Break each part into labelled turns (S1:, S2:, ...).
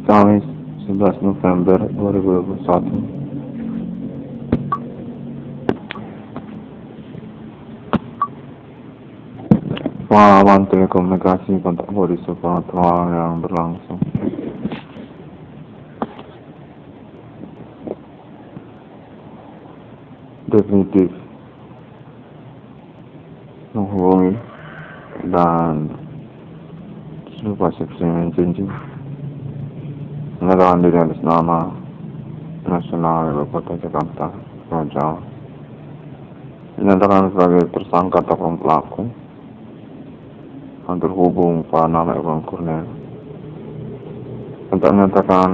S1: Kamis 11 November 2021. Pengalaman telekomunikasi kontak bodi supernatural yang berlangsung. Definitif menghubungi dan serupa seperti menjanji menyatakan diri atas nama nasional Ibu Kota Jakarta, Raja, dinyatakan sebagai tersangka ataupun pelaku yang terhubung pada nama Iwan Kurnia untuk menyatakan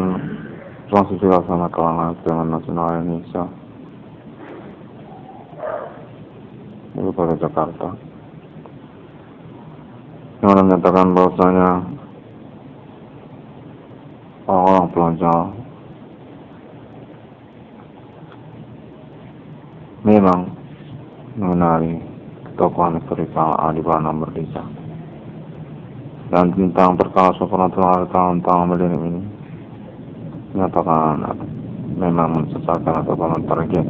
S1: transaksi laksana kalangan dengan nasional Indonesia Ibu Kota Jakarta, yang menyatakan bahwasanya orang pelajar memang mengenali tokoh historikal Adibana Merdeka dan tentang perkara supernatural tahun-tahun milenium ini menyatakan memang mensesatkan ataupun target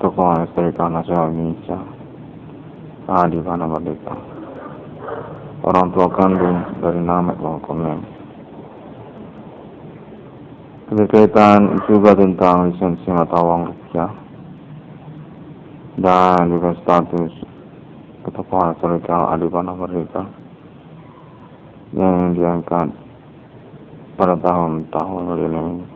S1: tokoh historikal nasional Indonesia Adibana Merdeka, orang tua kandung dari nama Iwan Kurnia. Berkaitan juga tentang lisensi mata uang rupiah dan juga status tokoh historikal Adibana Merdeka yang diangkat pada tahun-tahun milenium ini.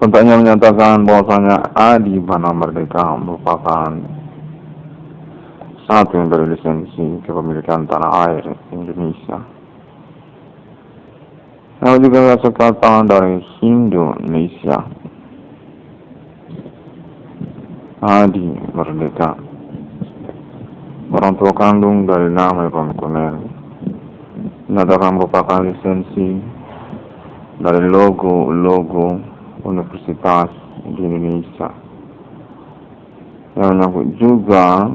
S1: Kontaknya menyatakan bahwasanya Adibana Merdeka merupakan satu yang berlisensi kepemilikan tanah air Indonesia, yang juga singkatan dari Indonesia. Adi Merdeka, orang tua kandung dari nama Iwan Kurnia, menyatakan merupakan lisensi dari logo universitas di Indonesia, yang menyangkut juga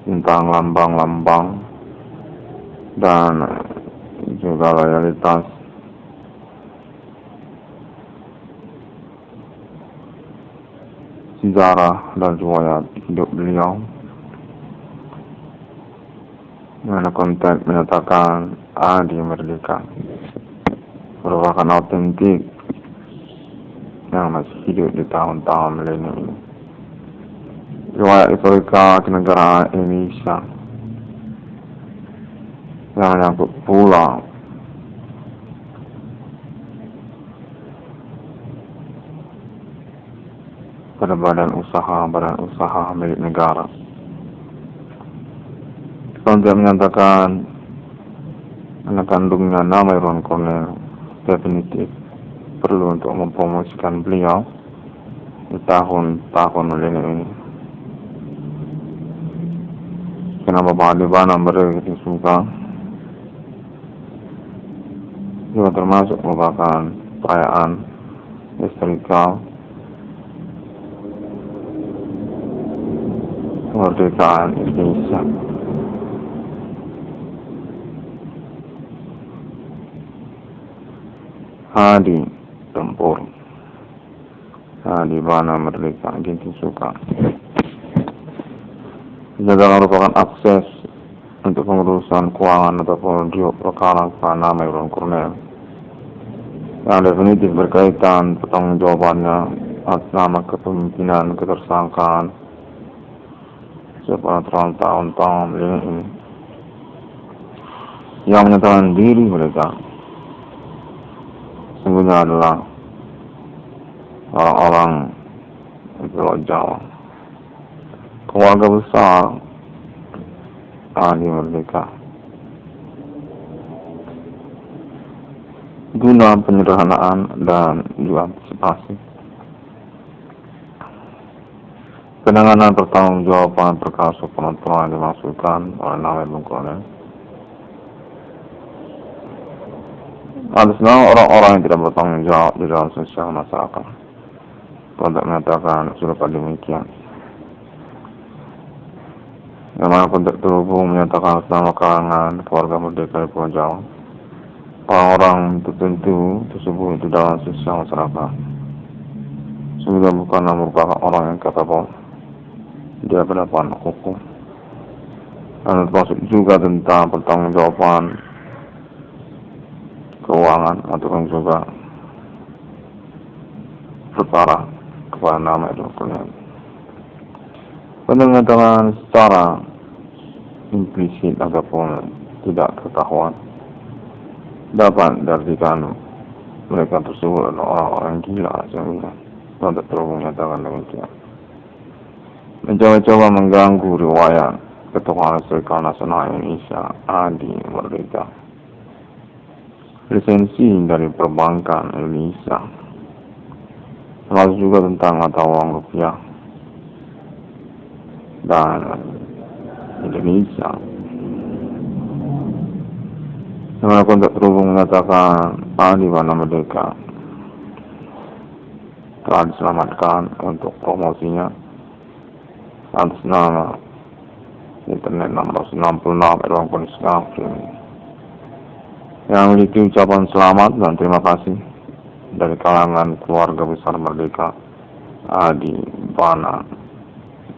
S1: tentang lambang-lambang dan juga loyalitas sejarah dan riwayat hidup beliau. Mana konteks menyatakan Adi Merdeka merupakan autentik yang masih hidup di tahun-tahun milenium ini. Riwayat historikal kenegaraan Indonesia yang menyangkut pula pada badan usaha milik negara. Konteks menyatakan anak kandungnya nama Iwan Kurnia definitif perlu untuk mempromosikan beliau di tahun-tahun milenium ini. Kenapa Pak Adibana Merdeka suka juga termasuk merupakan perayaan historikal kemerdekaan Indonesia. Hadi Tempur Adibana Merdeka Ginting Suka juga merupakan akses untuk pengurusan keuangan ataupun perkara nama Iwan Kurnia yang definitif berkaitan pertanggungjawabannya atas nama kepemimpinan ketersangkaan sepanjang tahun-tahun ini, yang menyatakan diri mereka sesungguhnya adalah orang-orang Pulau Jawa, keluarga besar Adi Merdeka, guna penyederhanaan dan juga antisipasi penanganan pertanggungjawaban perkara supernatural yang dimaksudkan oleh nama Iwan Kurnia atas nama orang-orang yang tidak bertanggung jawab di dalam sosial masyarakat. Kontak menyatakan sudah pada demikian. yang mana konteks terhubung menyatakan selama kalangan keluarga merdeka di Pulau Jawa, orang-orang tertentu tersebut di dalam sosial masyarakat sehingga bukanlah merupakan orang yang capable di hadapan hukum, dan termasuk juga tentang pertanggungjawaban keuangan ataupun juga perkara kepada nama itu kalian. Mengatakan secara implisit ataupun tidak ketahuan dapat diartikan mereka tersebut adalah orang-orang gila sehingga tidak terlalu menyatakan demikian. Mencoba-coba mengganggu riwayat Ketuhanan Serikal Nasional Indonesia Adi Merdeka, lisensi dari perbankan Indonesia, termasuk juga tentang mata uang rupiah dan Indonesia. Yang kontak terhubung mengatakan Adi Merdeka telah diselamatkan untuk promosinya atas nama Internet 666 ruang komunikasi yang memiliki ucapan selamat dan terima kasih dari kalangan keluarga besar Merdeka Adi Bana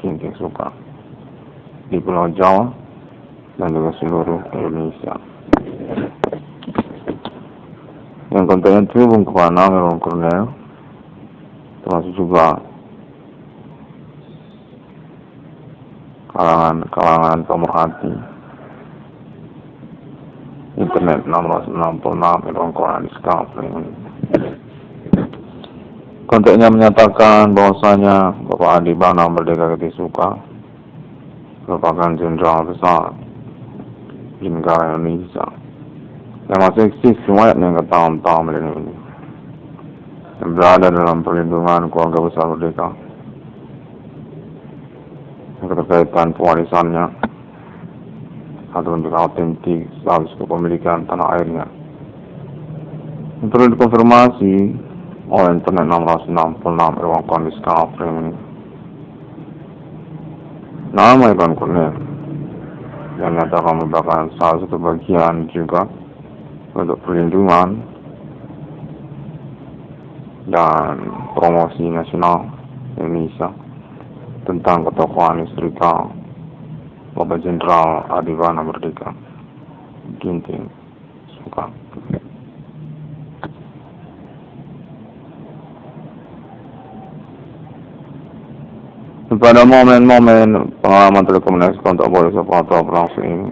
S1: Ginting Suka di Pulau Jawa dan juga seluruh Indonesia. Yang kontennya terhubung kepada nama Bang Kornel, termasuk juga kalangan pemerhati Internet 666 ruang komunikasi. Kontennya menyatakan bahwasanya Bapak Adi Bana Merdeka Ginting Suka merupakan jenderal besar di negara Indonesia yang masih eksis riwayatnya ke tahun-tahun ini, yang berada dalam perlindungan keluarga besar Merdeka, yang keterkaitan pewarisannya atau juga autentik status kepemilikan tanah airnya. Yang perlu dikonfirmasi oleh Internet 666 ruang komunikasi ini. Nama Ivan Kornel yang nyatakan merupakan salah satu bagian juga untuk perlindungan dan promosi nasional Indonesia tentang ketokohan historikal Bapak Jenderal Adi Bana Merdeka Ginting Suka. Pada momen-momen pengalaman telekomunikasi kontak boleh sepatu langsung ini,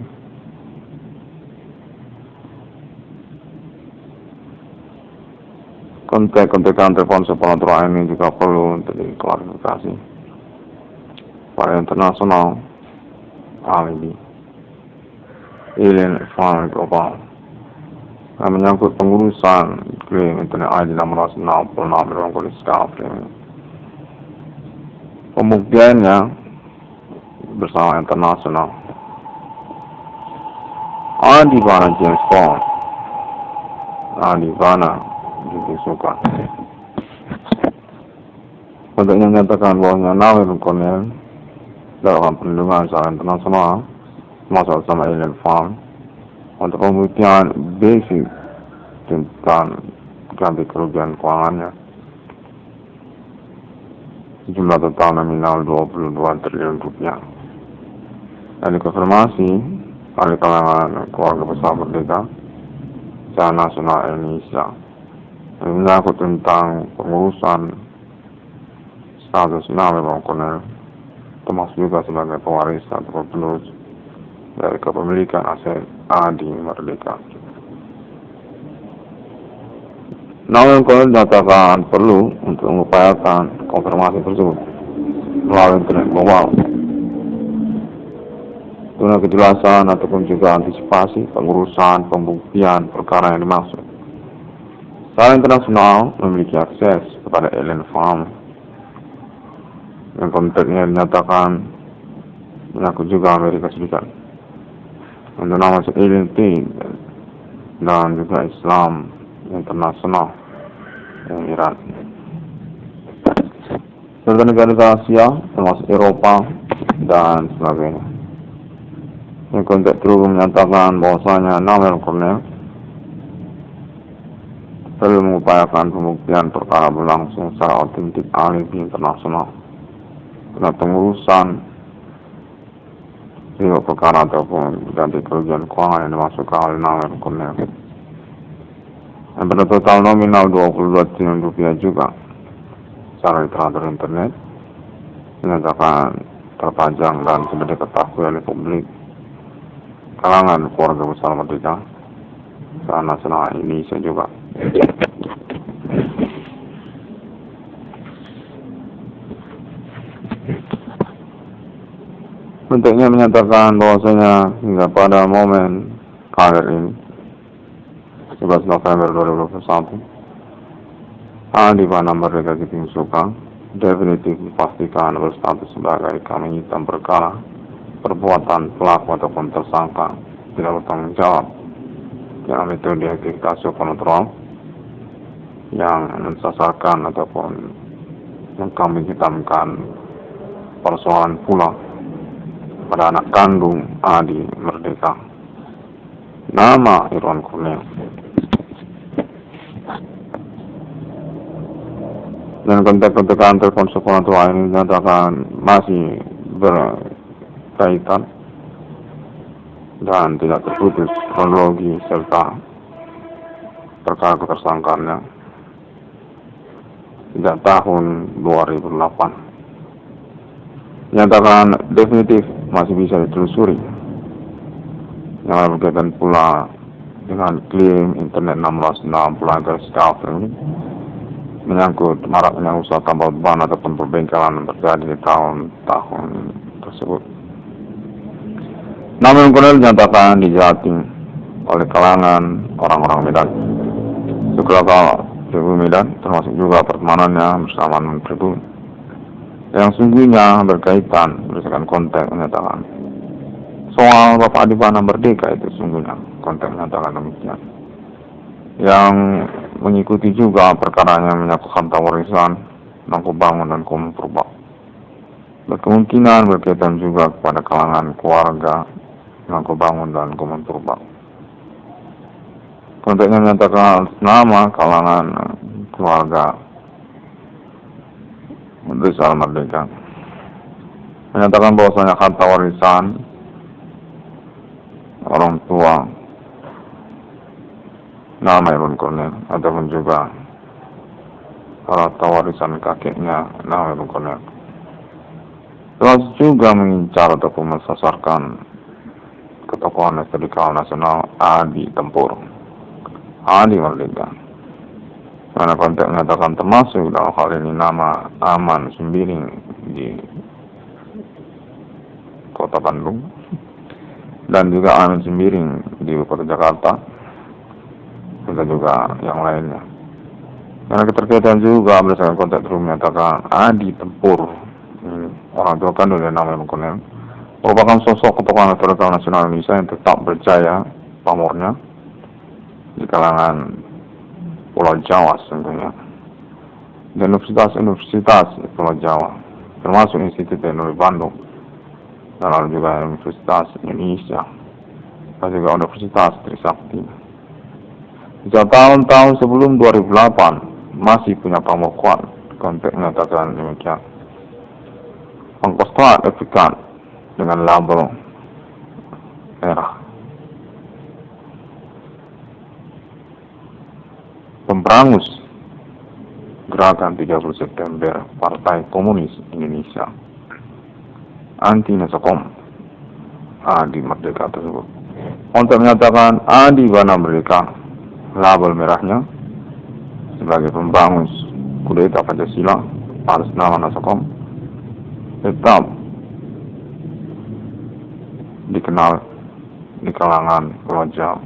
S1: kontak-kontakan telepon sepatu ini juga perlu untuk diklarifikasi pada internasional alibi Alien Fund Global yang menyangkut pengurusan klaim Internet ID 666 ruang komunikasi. Pembuktiannya bersama internasional Adi Bana James Bond, Adi Bana Ginting Suka. Untuk menyatakan bahwa nama Bang Kornel dalam perlindungan secara internasional termasuk sama Alien Fund untuk pembuktian basic tentang ganti kerugian keuangannya jumlah total nominal 22 triliun rupiah, dan dikonfirmasi oleh kalangan keluarga besar Merdeka secara nasional Indonesia yang menyangkut tentang pengurusan status nama Bang Kornel, termasuk juga sebagai pewaris atau penerus dari kepemilikan aset Adi Merdeka. Namun Kornel dinyatakan perlu untuk mengupayakan konfirmasi tersebut melalui internet global guna kejelasan ataupun juga antisipasi pengurusan pembuktian perkara yang dimaksud. Secara internasional memiliki akses kepada Alien Farm yang kontaknya dinyatakan menyangkut juga Amerika Serikat untuk nama Alien Team dan juga Islam internasional yang Iran serta negara Asia termasuk Eropa dan sebagainya. Yang kontak terus menyatakan bahwasanya Novel Cornell perlu mengupayakan pembuktian perkara berlangsung secara otentik alibi internasional karena pengurusan riwayat perkara ataupun ganti kerugian keuangan yang dimasukkan oleh Novel Cornell yang pada total nominal 22 triliun rupiah juga secara literatur internet dinyatakan terpajang dan sudah diketahui oleh publik kalangan keluarga besar Merdeka secara nasional Indonesia juga. Bentuknya menyatakan bahwasanya hingga pada momen akhir ini 11 November 2021 Andi Bana Merdeka Kiting Suka definitif dipastikan berstatus sebagai kambing hitam perkara perbuatan pelaku ataupun tersangka tidak bertanggung jawab yang metode aktivitas kontrol yang mensasarkan ataupun mengkambing hitamkan persoalan pula pada anak kandung Adi Merdeka nama Irwan Cornell. Dan konteks telepon sekolah tua ini dinyatakan masih berkaitan dan tidak terputus kronologi serta perkara ketersangkaannya sejak tahun 2008. Dinyatakan definitif masih bisa ditelusuri. Yang berkaitan pula dengan klaim internet 1660 agar scaffolding menyangkut maraknya usaha tambal ban ataupun perbengkelan yang terjadi di tahun-tahun tersebut. Namun Cornell dinyatakan dijahatin oleh kalangan orang-orang Medan. Sekelompok Pribumi Medan termasuk juga pertemanannya bersama non-pribumi yang sungguhnya berkaitan berdasarkan konteks menyatakan soal Bapak Adi Bana Merdeka itu sungguhnya konteks menyatakan demikian. Yang mengikuti juga perkaranya menyangkut harta warisan Mangku Bangun dan Komen Purba. Berkemungkinan berkaitan juga kepada kalangan keluarga Mangku Bangun dan Komen Purba. Konteksnya menyatakan nama kalangan keluarga Besar Merdeka. Menyatakan bahwasanya harta warisan orang tua nama Irwan Cornell ataupun juga harta warisan kakeknya nama Irwan Cornell terus juga mengincar ataupun mensasarkan ketokohan radikal nasional Adi Tempur Adi Merdeka. Mana konteks menyatakan termasuk dalam hal ini nama Aman Sembiring di Kota Bandung dan juga Amin Sembiring di Kota Jakarta dan juga yang lainnya. Karena keterkaitan juga berdasarkan konteks terus menyatakan Adi Tempur orang tua kandung dari nama Irwan Cornell merupakan sosok ketokohan radikal nasional Indonesia yang tetap berjaya pamornya di kalangan Pulau Jawa tentunya dan universitas Pulau Jawa termasuk Institut Teknologi Bandung dan lalu juga Universitas Indonesia dan juga Universitas Trisakti. Sejak tahun-tahun sebelum 2008 masih punya pamor kuat. Konteks menyatakan demikian. Ongkos kuat efikan dengan label merah. Pemberangus Gerakan 30 September Partai Komunis Indonesia Anti Nasakom Adi Merdeka tersebut. Untuk menyatakan Adi Bana Merdeka label merahnya sebagai pembangun kudeta Pancasila atas nama Nasakom tetap dikenal di kalangan Pulau Jawa.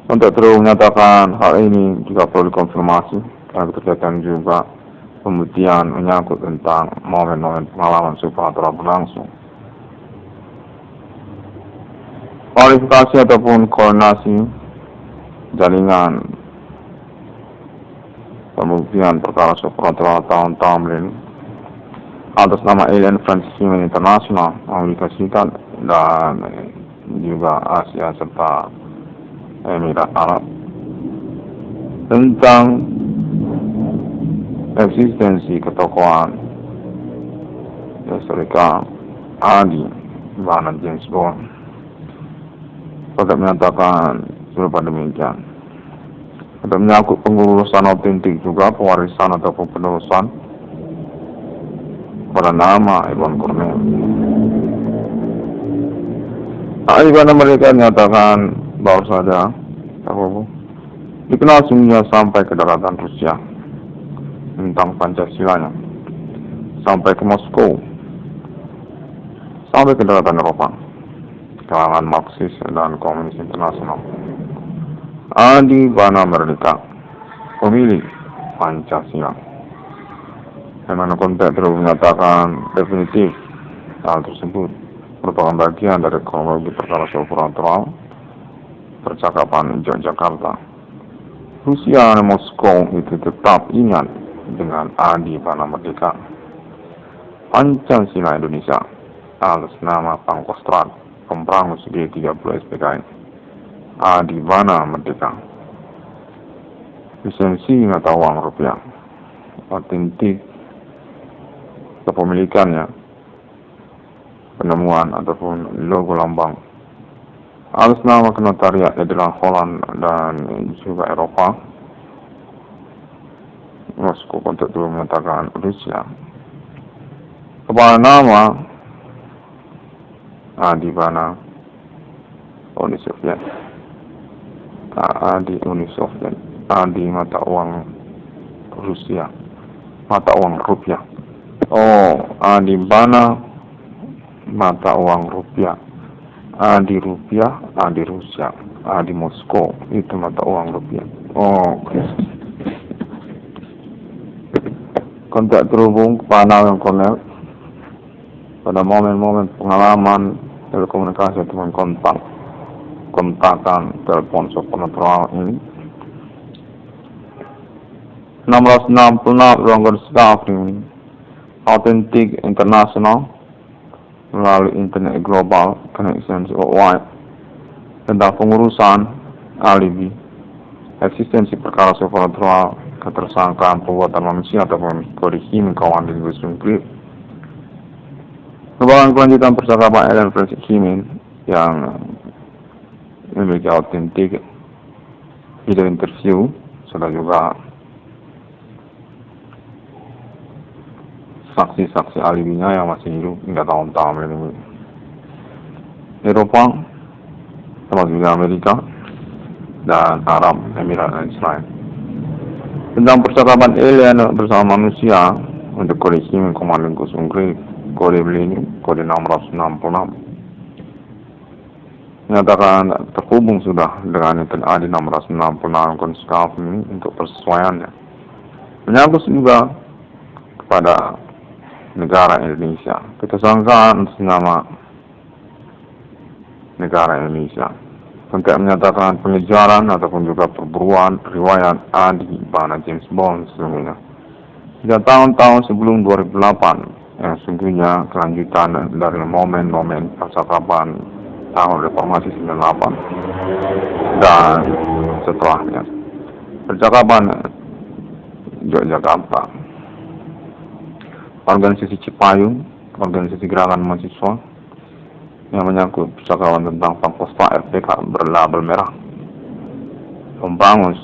S1: Untuk terus menyatakan hal ini juga perlu dikonfirmasi karena keterkaitan juga pembuktian menyangkut tentang momen-momen pengalaman supra telah berlangsung. Kualifikasi ataupun koordinasi jaringan pembuktian perkara supernatural tahun-tahun ini atas nama Alien Friends Human International, Amerika Serikat dan juga Asia serta Emirat Arab tentang eksistensi ketokohan historikal Adi Bana James Bond. Pada menyatakan berupa demikian. Untuk menyangkut pengurusan autentik juga pewarisan ataupun penerusan pada nama Iwan Cornell. Di mana mereka menyatakan baru saja dikenal sungguhnya sampai ke daratan Rusia tentang Pancasilanya, sampai ke Moskow, sampai ke daratan Eropa, kalangan Marxis dan Komunis Internasional. Adi Bana Merdeka, pemilik Pancasila. Memang konteks tersebut menyatakan definitif hal tersebut merupakan bagian dari kronologi perkara supernatural percakapan Yogyakarta. Rusia dan Moskow itu tetap ingat dengan Adi Bana Merdeka. Pancasila Indonesia atas nama Pangkostrat Pemberangus G30 SPKI. Adi Bana Merdeka. Lisensi mata uang rupiah. Otentik kepemilikannya, penemuan ataupun logo lambang atas nama Kenotariat Nederland, Holland dan juga Eropa. Moskow untuk itu menyatakan Rusia. Kepala nama Adi Bana Uni Soviet. Adi Uni Soviet. Adi mata uang Rusia, mata uang rupiah. Adi Bana mata uang rupiah. Adi rupiah, Adi Rusia, Adi Moskow itu mata uang rupiah. Kontak terhubung kepada Iwan Cornell pada momen-momen pengalaman telekomunikasi ataupun kontakan telepon supernatural ini. 666 ruang staffing autentik internasional melalui internet global connection worldwide tentang pengurusan alibi eksistensi perkara supernatural ketersangkaan perbuatan manusia ataupun kode kimia kawan di Nuklir. Merupakan kelanjutan percakapan Alien Friends Human yang memiliki autentik video interview serta juga saksi-saksi alibinya yang masih hidup hingga tahun-tahun ini. Eropa, termasuk juga Amerika dan Arab, Emirat dan Israel. Tentang percakapan alien bersama manusia untuk kode kimia Komando Nuklir, kode milenium, kode 666. Menyatakan terhubung sudah dengan internet Adi 666 konskap ini untuk persesuaiannya. Menyangkut juga kepada negara Indonesia. Ketersangkaan atas nama negara Indonesia. Untuk menyatakan pengejaran ataupun juga perburuan riwayat Adi Bana James Bond sesungguhnya. Hingga tahun-tahun sebelum 2008 yang sesungguhnya kelanjutan dari momen-momen percakapan tahun reformasi 98 dan setelahnya. Percakapan Yogyakarta, organisasi Cipayung, organisasi gerakan mahasiswa yang menyangkut percakapan tentang Pangkostrat RPK berlabel merah, pembangun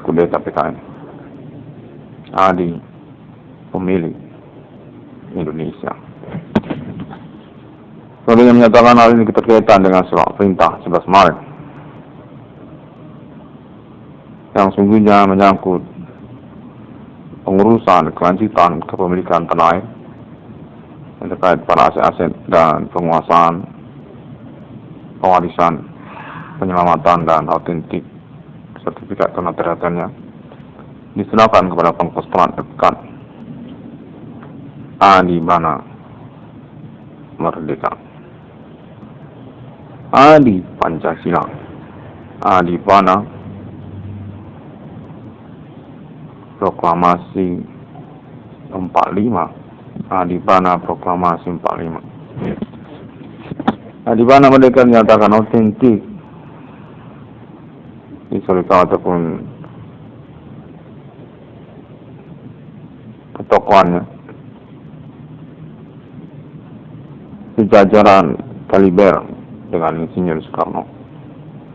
S1: kudeta PKN. Adi pemilik Indonesia. Kemudian menyatakan hal ini keterkaitan dengan surat perintah 11 Maret yang sungguhnya menyangkut pengurusan kelanjutan kepemilikan tanah air yang terkait para aset-aset dan penguasaan, pewarisan, penyelamatan dan autentik sertifikat kenotariatannya diserahkan kepada Pangkostrat RPK Adi Bana Merdeka. Adi Pancasila, Adi Bana Proklamasi 45. Adipana Proklamasi 45. Adipana mereka dinyatakan otentik historikal ataupun ketokohannya sejajaran kaliber dengan Insinyur Soekarno.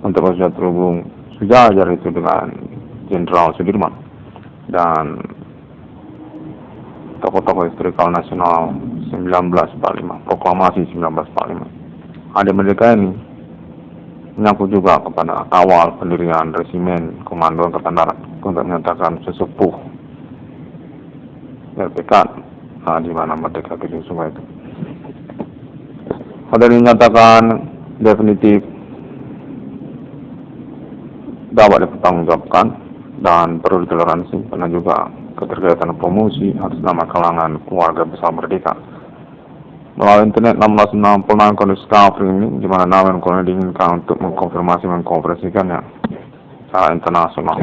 S1: Untuk sudah terhubung sejajar itu dengan Jenderal Sudirman dan tokoh-tokoh historikal nasional 1945, Proklamasi 1945. Ada mereka ini menyangkut juga kepada awal pendirian Resimen Komando Angkatan Darat untuk menyatakan sesepuh RPK di mana Merdeka Gedung Sungguh itu. Pada dinyatakan definitif dapat dipertanggungjawabkan dan perlu ditoleransi karena juga keterkaitan promosi atas nama kalangan keluarga besar merdeka. Melalui internet 1666 kondisi kafir ini, di mana nama yang kurang diinginkan untuk mengkonversikannya secara internasional.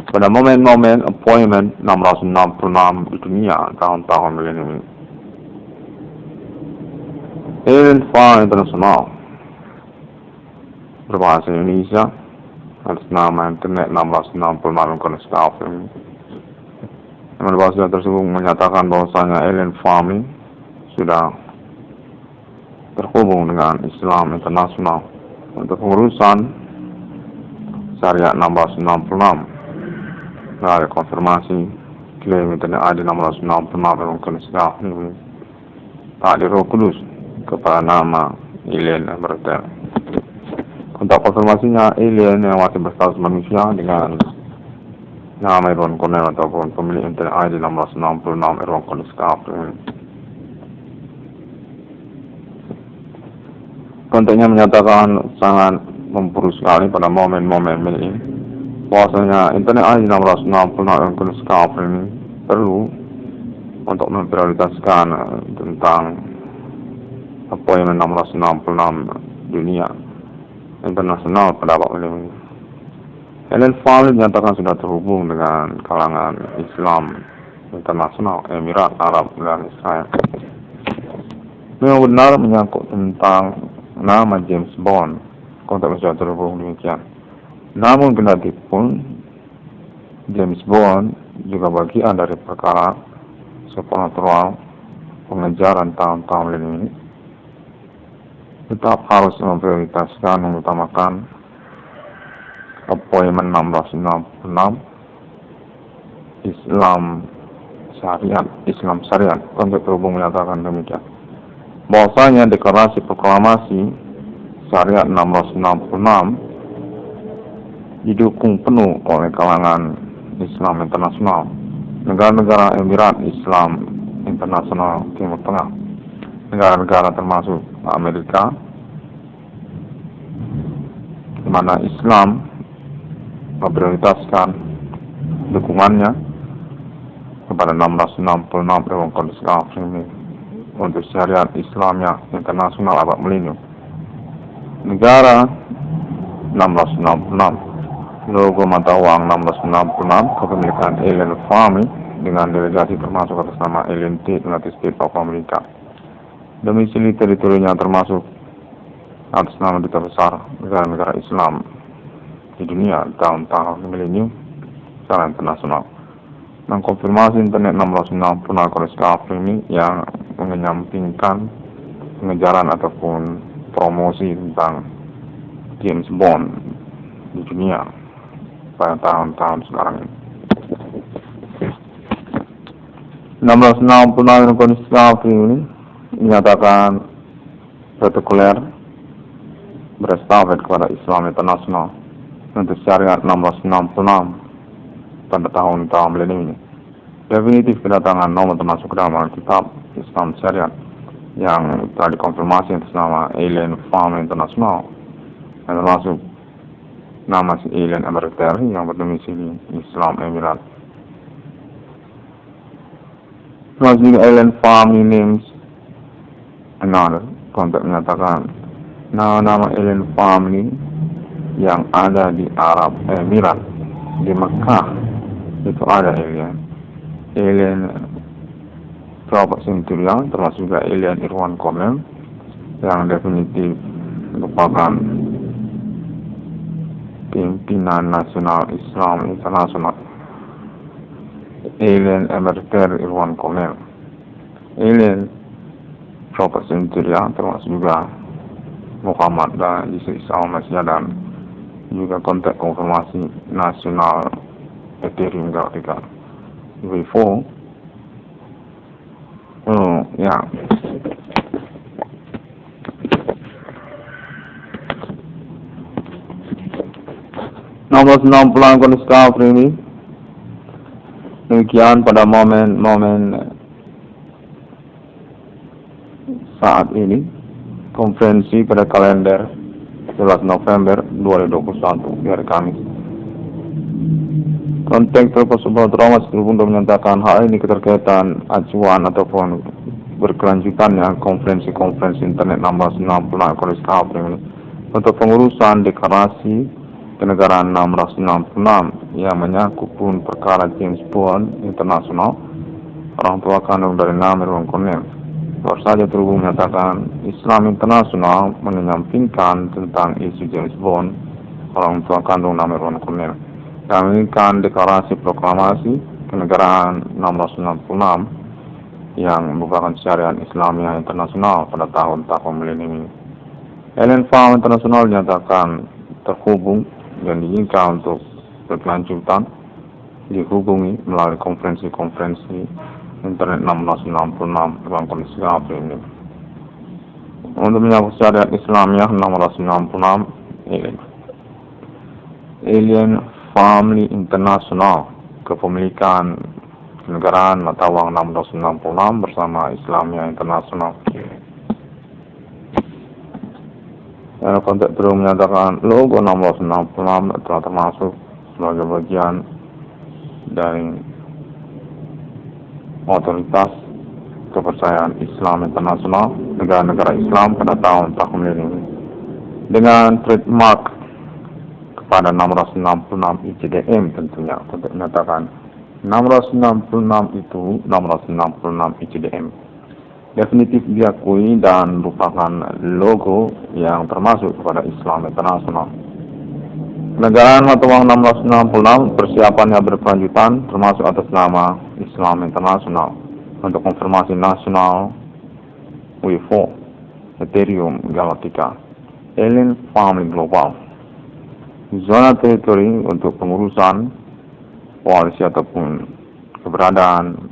S1: Pada momen-momen appointment 666 di dunia tahun-tahun milenium ini. Alien Farm Internasional berbahasa Indonesia atas nama internet 1666 kondisi kafir ini. Yang berbahasa tersebut menyatakan bahwasanya Alien Farming sudah terhubung dengan Islam internasional untuk pengurusan Syariat 1666. Nah, ada konfirmasi klaim internet ID 1666 dalam kondisi ini tak di Roh Kudus kepada nama alien yang bertel. Untuk konfirmasinya, alien yang masih berstatus manusia dengan nama Irwan Cornell ataupun pemilik internet ID 1666 Irwan Cornell ini. Kontennya menyatakan sangat memburuk sekali pada momen-momen ini bahwasanya internet ID 1666 Irwan Cornell ini perlu untuk memprioritaskan tentang appointment 1666 dunia internasional pada waktu ini. Alien Farm dinyatakan sudah terhubung dengan kalangan Islam internasional, Emirat Arab dan Israel. Memang benar menyangkut tentang nama James Bond, kontak sudah terhubung demikian. Namun kendati pun James Bond juga bagian dari perkara supernatural pengejaran tahun-tahun ini, tetap harus memprioritaskan mengutamakan appointment 1666 Islam Syariat untuk terhubung menyatakan demikian. Bahwasanya deklarasi proklamasi Syariat 1666 didukung penuh oleh kalangan Islam internasional, negara-negara Emirat Islam Internasional Timur Tengah, negara-negara termasuk Amerika, di mana Islam memprioritaskan dukungannya kepada 1666 Dewan Kondisi Kafir ini untuk syariat Islamnya internasional abad milenium. Negara 1666, logo mata uang 1666 kepemilikan Alien Farming dengan delegasi termasuk atas nama Alien United States of America. Domisili teritorinya termasuk atas nama duta besar negara-negara Islam di dunia tahun-tahun milenium secara internasional. Mengkonfirmasi internet 1666 kondisi kafir ini yang menyampingkan pengejaran ataupun promosi tentang James Bond di dunia pada tahun-tahun sekarang ini. 1666 kondisi kafir ini dinyatakan protokler berestafet kepada Islam internasional untuk syariat 1666 pada tahun-tahun milenium ini. Definitif kedatangan nomor termasuk dalam kitab Islam Syariat yang telah dikonfirmasi atas nama Alien Farm Internasional yang termasuk nama si Alien Amerika yang berdomisili Islam Emirat. Termasuk Alien Farm names another kontak menyatakan nama Alien Farm ini yang ada di Arab Emirat di Mekah itu ada alien Robert Centurion, termasuk juga alien Irwan Komel yang definitif merupakan pimpinan nasional Islam internasional. Alien Emeriter Irwan Komel, alien Robert Centurion, termasuk juga Muhammad dan Isa Al-Masih dan juga kontak konfirmasi nasional Ethereum Galactica V4. Ya. Nomor 60 kondisi ini. Demikian pada momen saat ini, konferensi pada kalender 11 November 2021 di hari Kamis. Konteks tersebut Romas untuk menyatakan hal ini keterkaitan acuan ataupun berkelanjutannya konferensi internet nomor 60 kondisi ini untuk pengurusan deklarasi kenegaraan 666 yang menyangkut pun perkara James Bond internasional, orang tua kandung dari Irwan Komel. Baru saja terhubung menyatakan Islam internasional menyampingkan tentang isu James Bond, orang tua kandung Irwan Komel, dan menginginkan deklarasi proklamasi kenegaraan 666 yang merupakan syariat Islamiyah internasional pada tahun-tahun milenium ini. Alien Farm Internasional dinyatakan terhubung dan diinginkan untuk berkelanjutan dihubungi melalui konferensi internet 1666 dalam kondisi ini. Untuk menyambut syariat Islamiyah 666 Alien Family International kepemilikan kenegaraan mata uang 666 bersama Islamiyah Internasional. Konteks terus menyatakan logo 666 telah termasuk sebagai bagian dari otoritas kepercayaan Islam internasional negara-negara Islam pada tahun-tahun ini dengan trademark kepada 666 ICDM tentunya. Konteks menyatakan 666 itu 666 ICDM definitif diakui dan merupakan logo yang termasuk kepada Islam internasional. Kenegaraan mata uang 666 persiapannya berkelanjutan termasuk atas nama Islam internasional untuk konfirmasi nasional W4 Ethereum Galactica Alien Family Global zona teritori untuk pengurusan koalisi ataupun keberadaan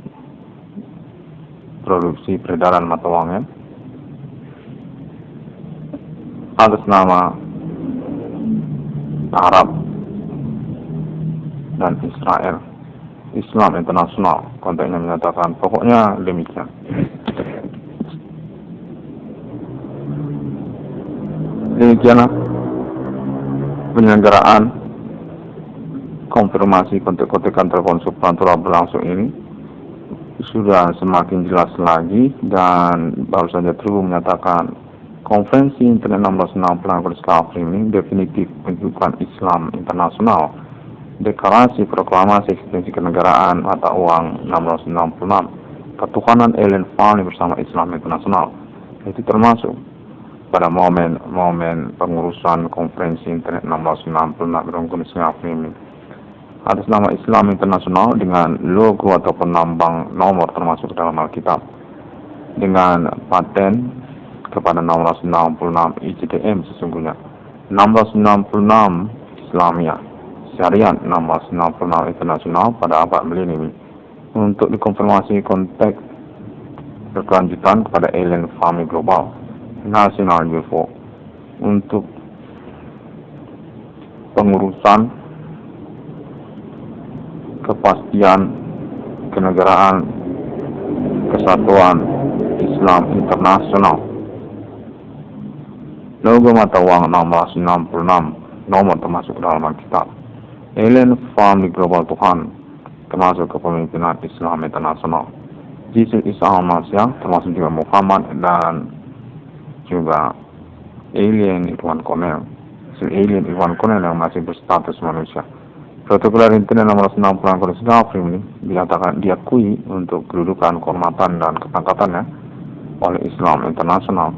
S1: produksi peredaran mata uangnya atas nama Arab dan Israel Islam internasional. Kontennya menyatakan pokoknya demikian. Demikianlah penyelenggaraan konfirmasi kontek-kontekan telepon suprantura berlangsung ini sudah semakin jelas lagi, dan baru saja terhubung menyatakan konferensi internet 1660 ini definitif menunjukkan Islam internasional, deklarasi proklamasi eksistensi kenegaraan mata uang 666, ketuhanan Alien Family bersama Islam internasional. Itu termasuk pada momen pengurusan konferensi internet 1666 dalam kondisi ini atas nama Islam internasional dengan logo ataupun lambang nomor termasuk dalam Alkitab dengan paten kepada 666 ICDM sesungguhnya 666 Islamiyah syariat 666 internasional pada abad milenium untuk dikonfirmasi konteks berkelanjutan kepada Alien Family Global National UFO untuk pengurusan kepastian kenegaraan kesatuan Islam internasional. Logo mata uang 1666 nomor termasuk dalam Alkitab. Alien Family Global Tuhan termasuk kepemimpinan Islam internasional. Yesus Isa Al-Masih termasuk juga Muhammad dan juga Alien Irwan Komel. Alien Irwan Komel yang masih berstatus manusia. Protokoler Internet nomor 60 Korea Selatan ini dinyatakan diakui untuk kedudukan, kehormatan, dan kepangkatannya oleh Islam Internasional.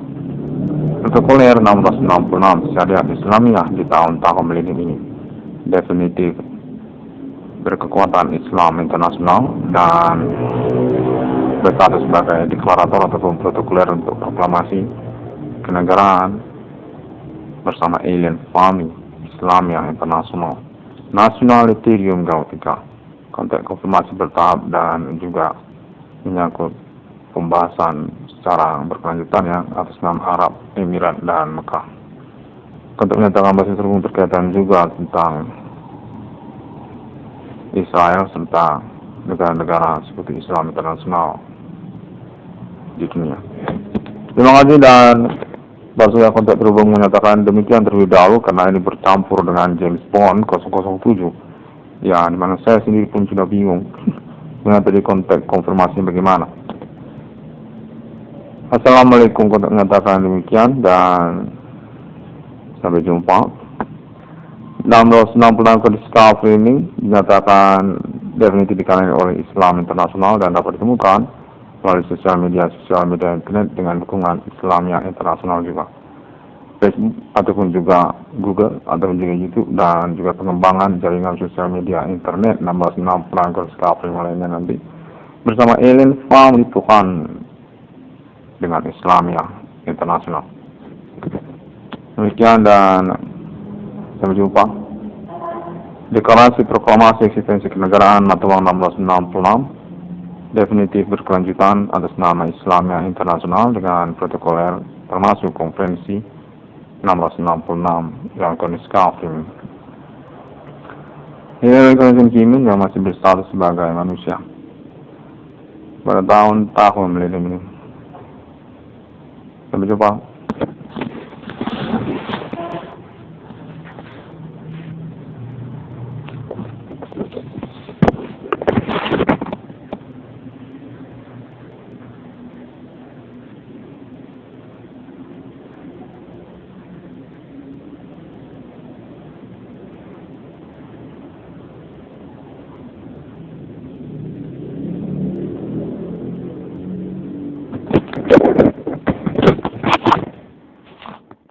S1: Protokoler 1666 Syariat Islamiyah di tahun-tahun milenium ini definitif berkekuatan Islam Internasional dan berstatus sebagai deklarator ataupun protokoler untuk proklamasi kenegaraan bersama alien family Islamiyah Internasional. Nasional Ethereum Gautika, konteks konfirmasi bertahap dan juga menyangkut pembahasan secara berkelanjutan ya atas nama Arab, Emirat, dan Mekah. Konteks menyatakan bahasa tersebut berkaitan juga tentang Israel serta negara-negara seperti Islam Internasional di dunia. Terima kasih, dan Bahasa konteks terhubung menyatakan demikian terlebih dahulu karena ini bercampur dengan James Bond 007. Ya, dimana saya sendiri pun sudah bingung mengenai konteks konfirmasi bagaimana. Assalamualaikum, konteks menyatakan demikian dan sampai jumpa. 666 kode discovery ini dinyatakan definitif dikanali oleh Islam Internasional dan dapat ditemukan melalui sosial media internet dengan dukungan Islamiyah Internasional juga, Facebook ataupun juga Google ataupun juga YouTube, dan juga pengembangan jaringan sosial media internet 1666 pelanggar discovery lainnya nanti bersama alien family Tuhan dengan Islamiyah Internasional. Demikian dan sampai jumpa. Deklarasi Proklamasi Eksistensi Kenegaraan Matawang 1666 definitif berkelanjutan atas nama Islamiyah Internasional dengan protokoler termasuk konferensi 1666 yang koniskafim. Hillary Clinton Kimin yang masih berstatus sebagai manusia pada tahun-tahun milenium ini. Sampai jumpa.